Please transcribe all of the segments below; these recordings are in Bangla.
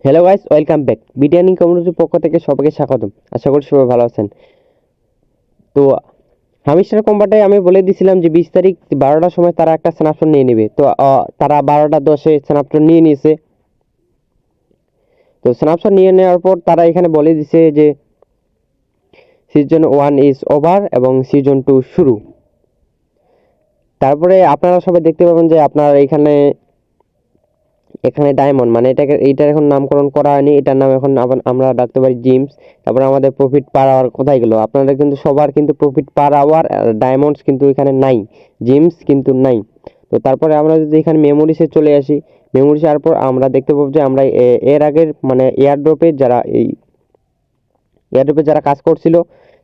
Hello guys, welcome back. বিডিয়ানিং কমিউনিটির পক্ষ থেকে সবাইকে স্বাগতম। আশা করি সবাই ভালো আছেন। তো হামিস্টার কোম্পানিটায় আমি বলে দিয়েছিলাম যে 20 তারিখ 12টার সময় তারা একটা স্ন্যাপশট নিয়ে নেবে। তো তারা 12টা 10-এ স্ন্যাপশট নিয়ে নিয়েছে। তো স্ন্যাপশট নিয়ে নেওয়ার পর তারা এখানে বলে দিছে যে সিজন 1 ইজ ওভার এবং সিজন 2 শুরু। তারপরে আপনারা সবাই দেখতে পাবেন যে আপনার এখানে ডায়মন্ড, মানে এইটার এখন নামকরণ করা হয়নি, এটার নাম এখন আবার আমরা ডাকতে পারি জিমস। তারপরে আমাদের প্রফিট পার আওয়ার কোথায় গেল? আপনাদের কিন্তু সবার কিন্তু প্রফিট পার আওয়ার ডায়মন্ডস কিন্তু এখানে নাই, জিমস কিন্তু নাই। তো তারপরে আমরা যদি এখানে মেমোরিসে চলে আসি, মেমোরিসে আসার পর আমরা দেখতে পাবো যে আমরা এর আগের মানে এয়ারড্রপে যারা কাজ করছিল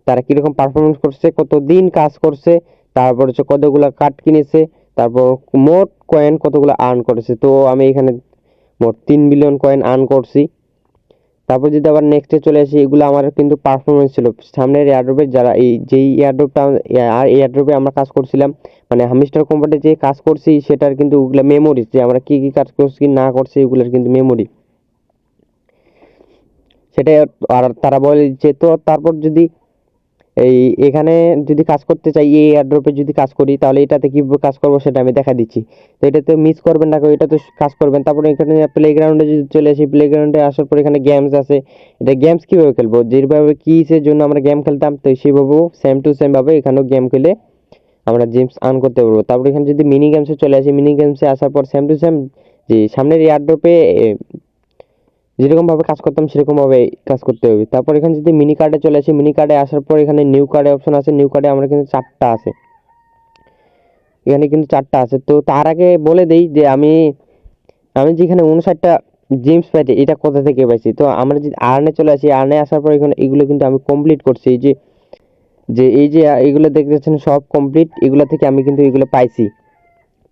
তারা কিরকম পারফরমেন্স করছে, কতদিন কাজ করছে, তারপর হচ্ছে কতগুলো কার্ড কিনেছে, তারপর মোট কয়েন কতগুলো আর্ন করেছে। তো আমি এখানে মোট 3 বিলিয়ন কয়েন আর্ন করছি। তারপর যদি আবার নেক্সটে চলে আসি, এগুলো আমার কিন্তু পারফরমেন্স ছিল সামনের এয়ারড্রপে, যারা যেই এয়ারড্রপে আমরা কাজ করছিলাম, মানে হামিস্টার কোম্পানিতে যে কাজ করছি সেটার কিন্তু ওগুলো মেমোরিজ, যে আমরা কি কি কাজ করছি না করছি ওগুলোর কিন্তু মেমোরি সেটাই। আর তারা বলে দিচ্ছে। তো তারপর যদি এখানে যদি কাজ করতে চাই, এই এয়ারড্রপে যদি কাজ করি, তাহলে এটাতে কিভাবে কাজ করবো সেটা আমি দেখা দিচ্ছি। তো এটাতে মিস করবেন না, এটাতে কাজ করবেন। তারপরে এখানে প্লেগ্রাউন্ডে যদি চলে আসি, প্লেগ্রাউন্ডে আসার পর এখানে গেমস আছে। এটা গেমস কিভাবে খেলবো, যেভাবে কিসের জন্য আমরা গেম খেলতাম, তো সেইভাবেও সেম টু সেম ভাবে এখানেও গেম খেলে আমরা জেমস আর্ন করতে পারবো। তারপর এখানে যদি মিনি গেমসে চলে আসি, মিনি গেমসে আসার পর সেম টু সেম যে সামনের এয়ারড্রপে যেরকম ভাবে কাজ করতাম সেরকম ভাবে কাজ করতে হবে। তারপর এখানে যদি মিনি কার্ডে চলে আসি, মিনি কার্ডে আসার পর এখানে নিউ কার্ডে অপশন আছে। নিউ কার্ডে আমরা কিন্তু 4টা আছে, এখানে কিন্তু 4টা আছে। তো তার আগে বলে দেই যে আমি আমি যেখানে 59টা জেমস পাইছি, এটা কোথা থেকে পাইছি। তো আমরা যদি আর্নে চলে আসি, আর্নে আসার পর এখানে এগুলো কিন্তু আমি কমপ্লিট করছি। এই যে যে এই যে এইগুলো দেখতে পাচ্ছেন সব কমপ্লিট, এগুলো থেকে আমি কিন্তু এগুলো পাইছি।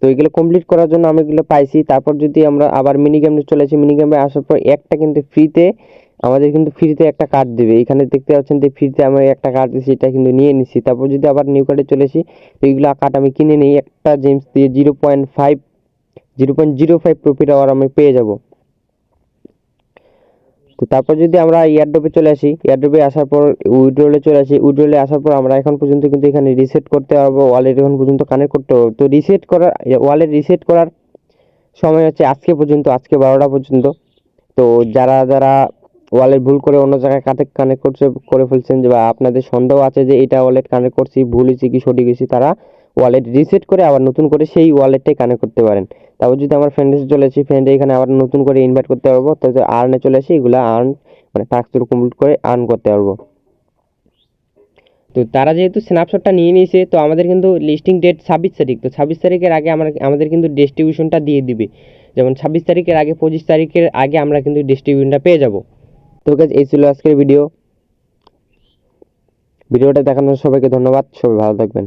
তো এগুলো কমপ্লিট করার জন্য আমি এগুলো পাইছি। তারপর যদি আমরা আবার মিনি গেমে চলে আসি, মিনি গেমে আসার পর একটা কিন্তু ফ্রিতে, আমাদের কিন্তু ফ্রিতে একটা কার্ড দেবে। এখানে দেখতে পাচ্ছেন যে ফ্রিতে আমি একটা কার্ড দিচ্ছি, এটা কিন্তু নিয়ে নিচ্ছি। তারপর যদি আবার নিউ কার্ডে চলে আসি, তো এইগুলো কার্ড আমি কিনে নিই, একটা জেমস দিয়ে 0.05 প্রফিট আওয়ার আমি পেয়ে যাব। তো তারপর যদি আমরা এয়ারড্রপে চলে আসি, এয়ারড্রপে আসার পর উইড্রোলে চলে আসি, উইড্রোলে আসার পর আমরা এখন পর্যন্ত কিন্তু এখানে রিসেট করতে পারবো, ওয়ালেট এখন পর্যন্ত কানেক্ট করতে পারবো। তো ওয়ালেট রিসেট করার সময় হচ্ছে আজকে পর্যন্ত, আজকে 12টা পর্যন্ত। তো যারা যারা ওয়ালেট ভুল করে অন্য জায়গায় কানেক্ট করে ফেলছেন, যে বা আপনাদের সন্দেহ আছে যে এটা ওয়ালেট কানেক্ট করছি, ভুল হয়েছে কি সঠিক হয়েছে, তারা ওয়ালেট রিসেট করে আবার নতুন করে সেই ওয়ালেটটাই কানেক্ট করতে পারেন। তারপর যদি আমার ফ্রেন্ডে চলে আসি, ফ্রেন্ডে এখানে আবার নতুন করে ইনভাইট করতে পারবো। তো আর্নে চলে আসি, এগুলো আর্ন মানে টাস্ক কমপ্লিট করে আর্ন করতে পারবো। তো তারা যেহেতু স্ন্যাপশটটা নিয়ে নিয়েছে, তো আমাদের কিন্তু লিস্টিং ডেট 26 তারিখ। তো 26 তারিখের আগে আমাদের কিন্তু ডিস্ট্রিবিউশনটা দিয়ে দিবে। যেমন 26 তারিখের আগে, 25 তারিখের আগে আমরা কিন্তু ডিস্ট্রিবিউশনটা পেয়ে যাব। তো গাইস, এই ছিল আজকের ভিডিওটা দেখানোর সবাইকে ধন্যবাদ। সবাই ভালো থাকবেন।